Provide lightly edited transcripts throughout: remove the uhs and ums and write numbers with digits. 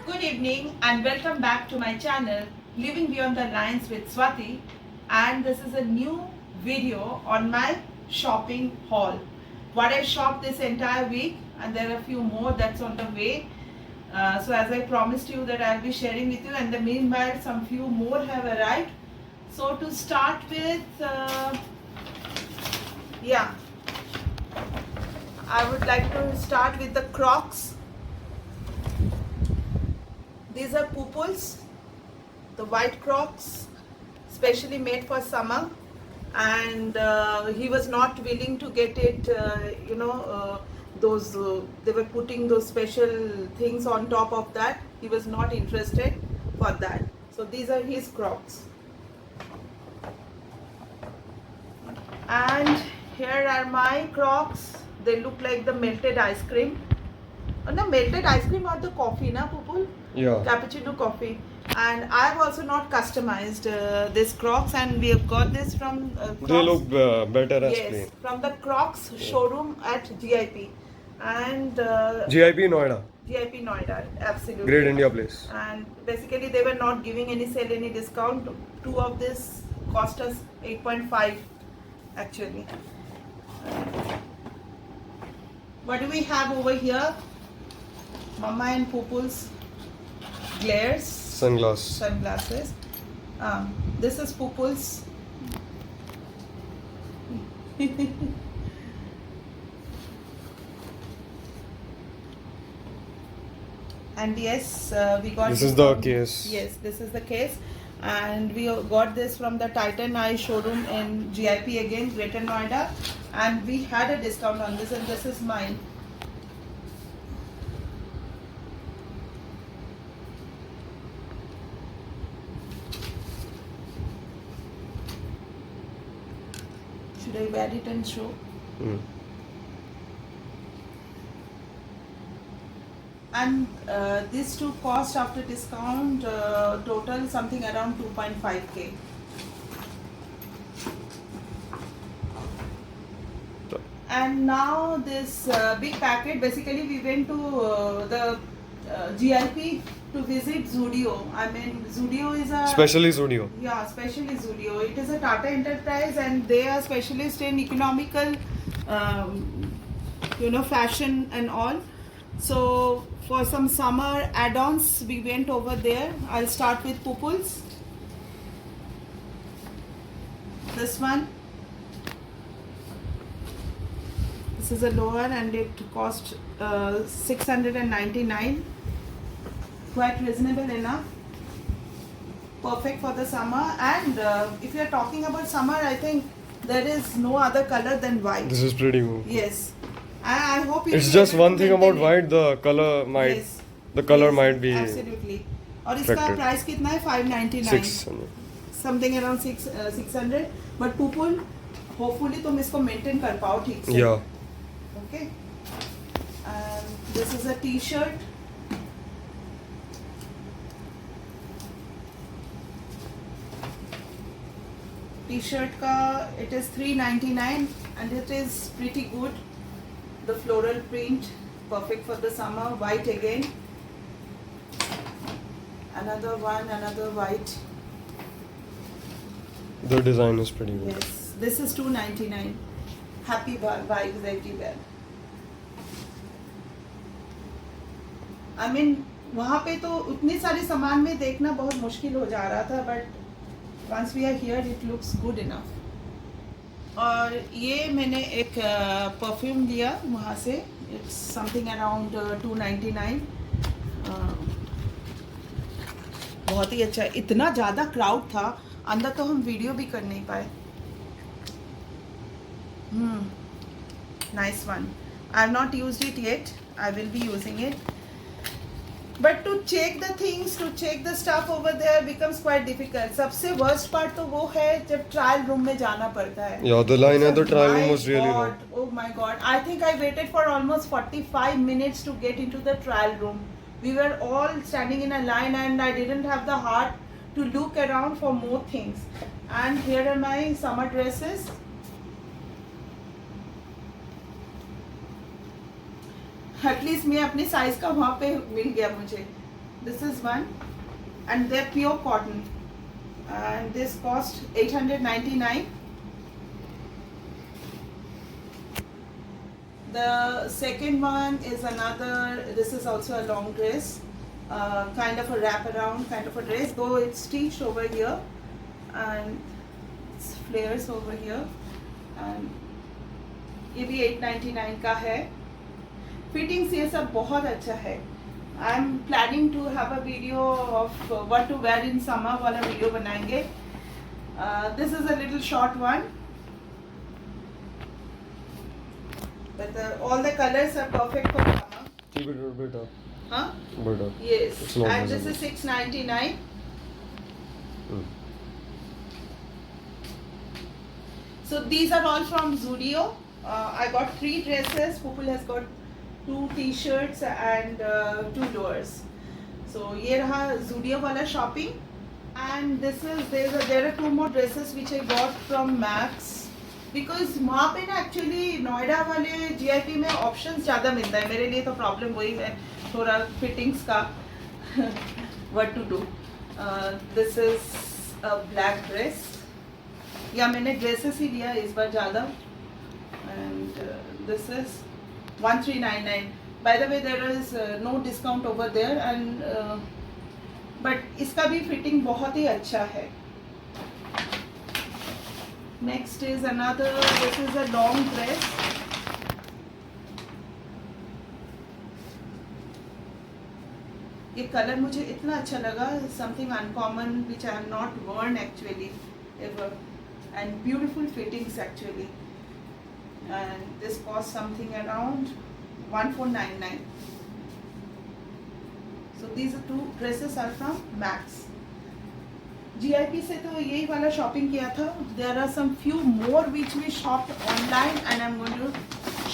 Good evening and welcome back to my channel Living Beyond the Lines with Swati, and this is a new video on my shopping haul. What I shopped this entire week, and there are a few more that's on the way. So as I promised you that I'll be sharing with you, and the meanwhile some few more have arrived. So to start with, I would like to start with the Crocs. These are Pupils, the white Crocs, specially made for summer, and he was not willing to get it, they were putting those special things on top of that. He was not interested for that. So these are his Crocs. And here are my Crocs. They look like the melted ice cream. No, melted ice cream or the coffee, na Pupul? Yeah. Cappuccino coffee. And I've also not customized this Crocs, and we have got this from Crocs. They look better as yes, plain. from the Crocs showroom at GIP. And GIP Noida. GIP Noida, absolutely. Great India place. And basically they were not giving any discount. Two of this cost us 8.5 actually. What do we have over here? Mama and Pupul's glares. Sunglasses. This is Pupul's. And yes, we got This is the case. Yes, this is the case. And we got this from the Titan Eye showroom in GIP again, Greater Noida. And we had a discount on this, and this is mine. Should I wear it and show? And these two cost after discount total something around 2.5k. And now this big packet, basically we went to the GIP to visit Zudio. I mean, Zudio is a... Specially Zudio. Yeah, especially Zudio. It is a Tata Enterprise, and they are specialists in economical, fashion and all. So for some summer add-ons, we went over there. I'll start with Pupils. This one. This is a lower, and it cost 699. Quite reasonable enough. Perfect for the summer. And if you are talking about summer, I think there is no other color than white. This is pretty good. Yes. I hope you... It's just one thing about white, the color might... Yes. The color Yes, might be... Absolutely. और इसका affected. Price कितना है? 599. 600. Something around 600. But Pupul, hopefully तुम इसको maintain कर पाओ ठीक से. Yeah. Okay. And this is a T-shirt. T-shirt ka it is 399, and it is pretty good. The floral print, perfect for the summer. White again. Another one, another white. The design is pretty good. Yes, this is 299. Happy vibes everywhere. I mean, वहाँ पे तो उतनी सारी सामान में देखना बहुत मुश्किल हो जा रहा था, but once we are here, it looks good enough. और ये मैंने एक परफ्यूम लिया वहाँ से. It's something around 299. बहुत ही अच्छा. इतना ज़्यादा क्राउड था अंदर, तो हम वीडियो भी कर नहीं पाए. Nice one. I have not used it yet. I will be using it. But to check the things, to check the stuff over there becomes quite difficult. सबसे worst part तो वो है जब trial room में जाना पड़ता है. Yeah, the line at the trial room My was really long. God, oh my God. I think I waited for almost 45 minutes to get into the trial room. We were all standing in a line, and I didn't have the heart to look around for more things. And here are my summer dresses. At least मैं अपने size का वहाँ पे मिल गया मुझे. This is one and they pure cotton and this cost 899. The second one is another, this is also a long dress, kind of a wraparound kind of a dress, though it's stitched over here and it's flares over here, and ये भी 899 का है. Fittings ये सब बहुत अच्छा है. I am planning to have a video of what to wear in summer वाला वीडियो बनाएंगे. This is a little short one but all the colors are perfect for summer. Keep it a little bit up. Huh? Bit up. Yes. It's not And this visible. is 699. So these are all from Zudio. I got 3 dresses. Pupul has got 2 t-shirts and 2 lowers. So ये रहा Zudio वाला shopping. And this is there are 2 more dresses which I got from Max. Because वहाँ पे ना actually Noida वाले GIP में options ज़्यादा मिलता है. मेरे लिए तो प्रॉब्लम वही है थोड़ा फिटिंग्स का. What to do. This is a black dress. या मैंने ड्रेसेस ही लिया इस बार ज़्यादा. And this is 1399. By the way there is no discount over there and but इसका भी फिटिंग बहुत ही अच्छा है. Next is another, this is a long dress. ये कलर मुझे इतना अच्छा लगा. Something uncommon which I have not worn actually ever, and beautiful fittings actually. And this cost something around 1499. So these 2 dresses are from Max. GIP से तो यही वाला shopping किया था. There are some few more which we shopped online and I'm going to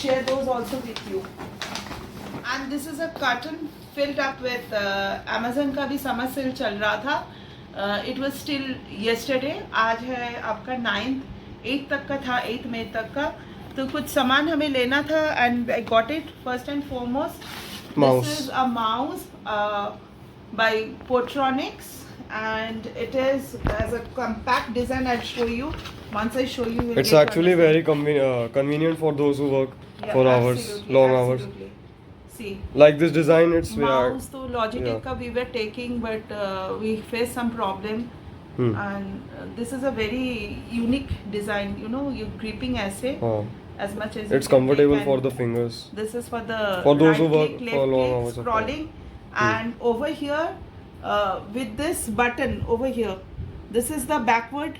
share those also with you. And this is a carton filled up with Amazon का भी summer sale चल रहा था. It was still yesterday. आज है आपका 8th तक का था, 8 मई तक का. तो कुछ सामान हमें लेना था and I got it. First and foremost, Mouse. this is a mouse by Portronics. And it is as a compact design. I'll show you once I show you. It's actually very convenient for those who work for hours, long hours. See, like this design, it's mouse तो Logitech का we were taking, but we faced some problem. And this is a very unique design. You know, you're gripping ऐसे as much as it's comfortable for the fingers. This is for the those who right work click, for left long click, hours. Scrolling, and over here. With this button over here, this is the backward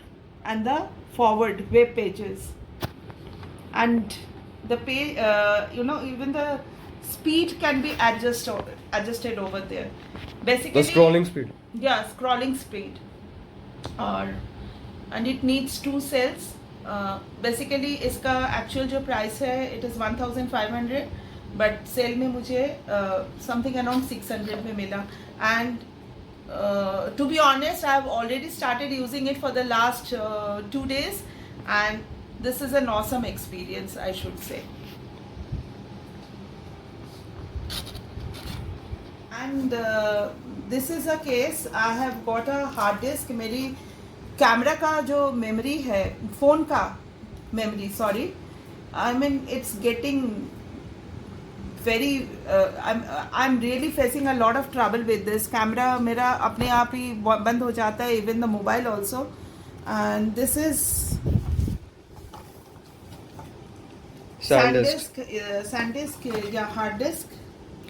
and the forward web pages, and the page, you know, even the speed can be adjusted over there. Basically, The scrolling speed. Yeah, scrolling speed. And it needs 2 cells. Basically, इसका actual जो price है, it is 1500, but sale में मुझे something around 600 में मिला. And to be honest, I have already started using it for the last 2 days, and this is an awesome experience, I should say. And this is a case. I have got a hard disk. मेरी camera का जो memory है, phone का memory, sorry, I mean it's getting very I'm really facing a lot of trouble with this. Camera मेरा अपने आप ही बंद हो जाता है, even the mobile also. And this is SanDisk. SanDisk या hard disk.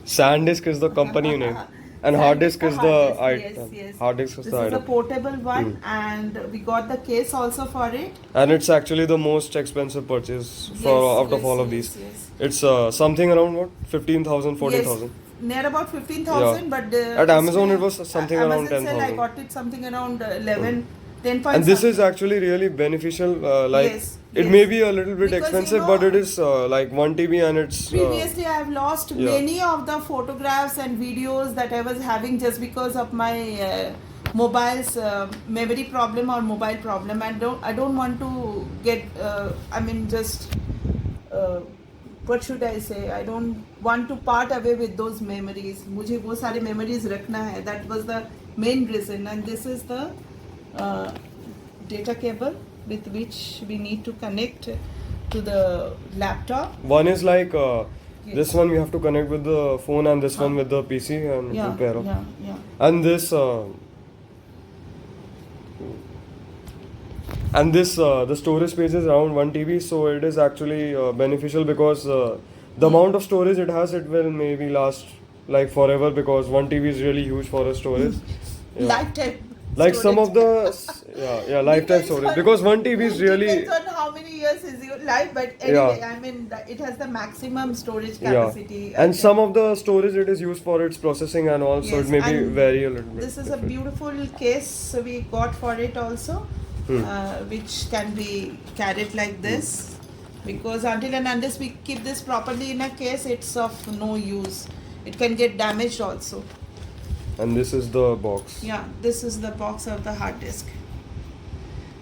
SanDisk is the company name, and hard disk is the item. Yes. Hard disk is This the is a item. portable one, and we got the case also for it. And it's actually the most expensive purchase for out of all of these. Yes. It's something around what 15,000, 40,000. Yes, near about 15,000, Yeah. but At Amazon it was something around Amazon sale, I 10,000. got it something around 11, 10 And this is actually really beneficial. Like Yes, it yes. may be a little bit Because, you expensive, know, but it is like 1 TB and it's. Previously, I have lost yeah. many of the photographs and videos that I was having just because of my mobile's memory problem or mobile problem. I don't want to get. I mean, just what should I say, I don't want to part away with those memories. मुझे वो सारे memories रखना है. That was the main reason. And this is the data cable with which we need to connect to the laptop. One is like Yes. this one we have to connect with the phone, and this one with the PC and Yeah, pair of. yeah. And this the storage space is around 1 TB, so it is actually beneficial because the amount of storage it has, it will maybe last like forever, because 1 TB is really huge for a storage. Yeah. Lifetime. Like some of the storage. lifetime Depends storage, on- because 1 TB is really depends on how many years is your life, but anyway, I mean it has the maximum storage capacity. And some of the storage it is used for its processing and all, so Yes, it may be and vary a little bit. This is a different. beautiful case we got for it also, which can be carried like this, because until and unless we keep this properly in a case, it's of no use. It can get damaged also. And this is the box. Yeah, this is the box of the hard disk.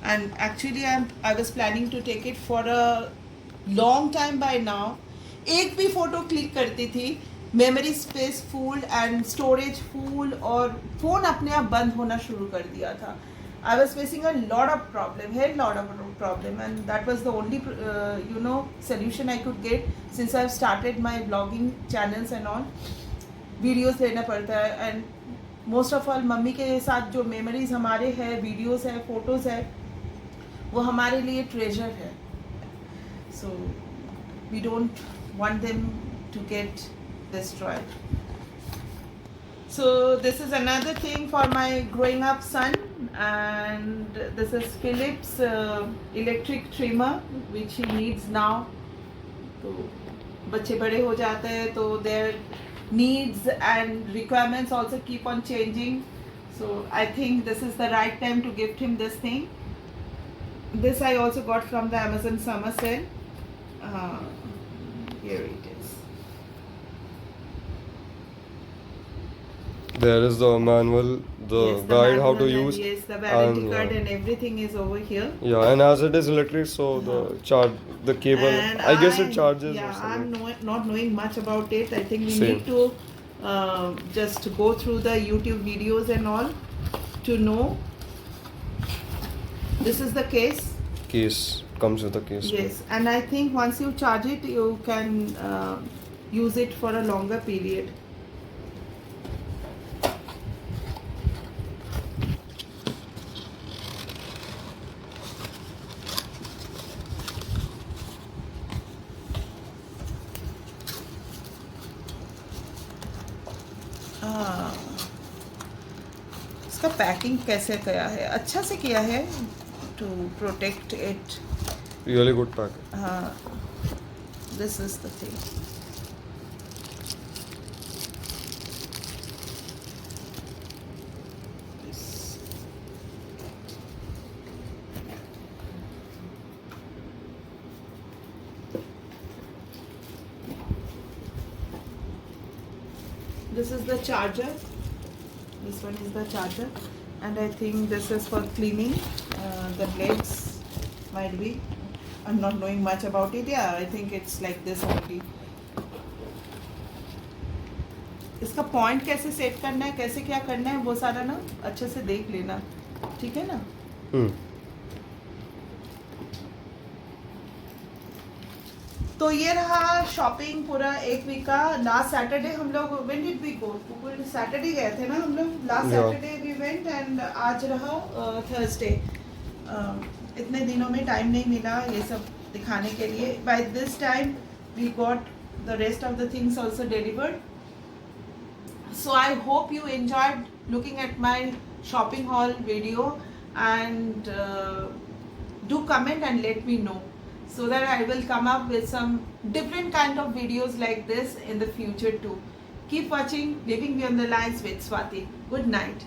And actually I was planning to take it for a long time by now. एक भी photo click करती थी, memory space full and storage full, और phone अपने आप बंद होना शुरू कर दिया था. I was facing a lot of problem, and that was the only solution I could get, since I've started my vlogging channels and all. Videos लेना पड़ता है, and most of all mummy के साथ जो मेमोरीज हमारे हैं, videos है, photos है, वो हमारे लिए ट्रेजर है. So we don't want them to get destroyed. So this is another thing for my growing up son, and this is Philips electric trimmer which he needs now. तो बच्चे बड़े हो जाते हैं तो their needs and requirements also keep on changing. So I think this is the right time to gift him this thing. This I also got from the Amazon summer sale. Here it is. There is the manual, the Yes, the guide how to manual, use. and yes, the warranty and, card and everything is over here. Yeah, and as it is electric, so the cable, And I guess it charges. Yeah, or something. I'm not knowing much about it. I think we Same. need to just go through the YouTube videos and all to know. This is the case. Case comes with a case. Yes, and I think once you charge it, you can use it for a longer period. इसका packing कैसे किया है, अच्छा से किया है to protect it. Really good pack. This is the thing. This is the charger. This one is the charger, and I think this is for cleaning the blades. Might be. I'm not knowing much about it. Yeah, I think it's like this only. इसका point कैसे set करना है, कैसे क्या करना है, वो सारा ना अच्छे से देख लेना, ठीक है ना. तो ये रहा शॉपिंग पूरा एक वीक का. लास्ट सैटरडे हम लोग, when did we go, Saturday गए थे ना हम लोग. Last Saturday we went, and आज रहा थर्सडे. इतने दिनों में टाइम नहीं मिला ये सब दिखाने के लिए. By this time we got the rest of the things also delivered. So I hope you enjoyed looking at my shopping haul video, and do comment and let me know, so that I will come up with some different kind of videos like this in the future too. Keep watching Living Beyond the Lines with Swati. Good night.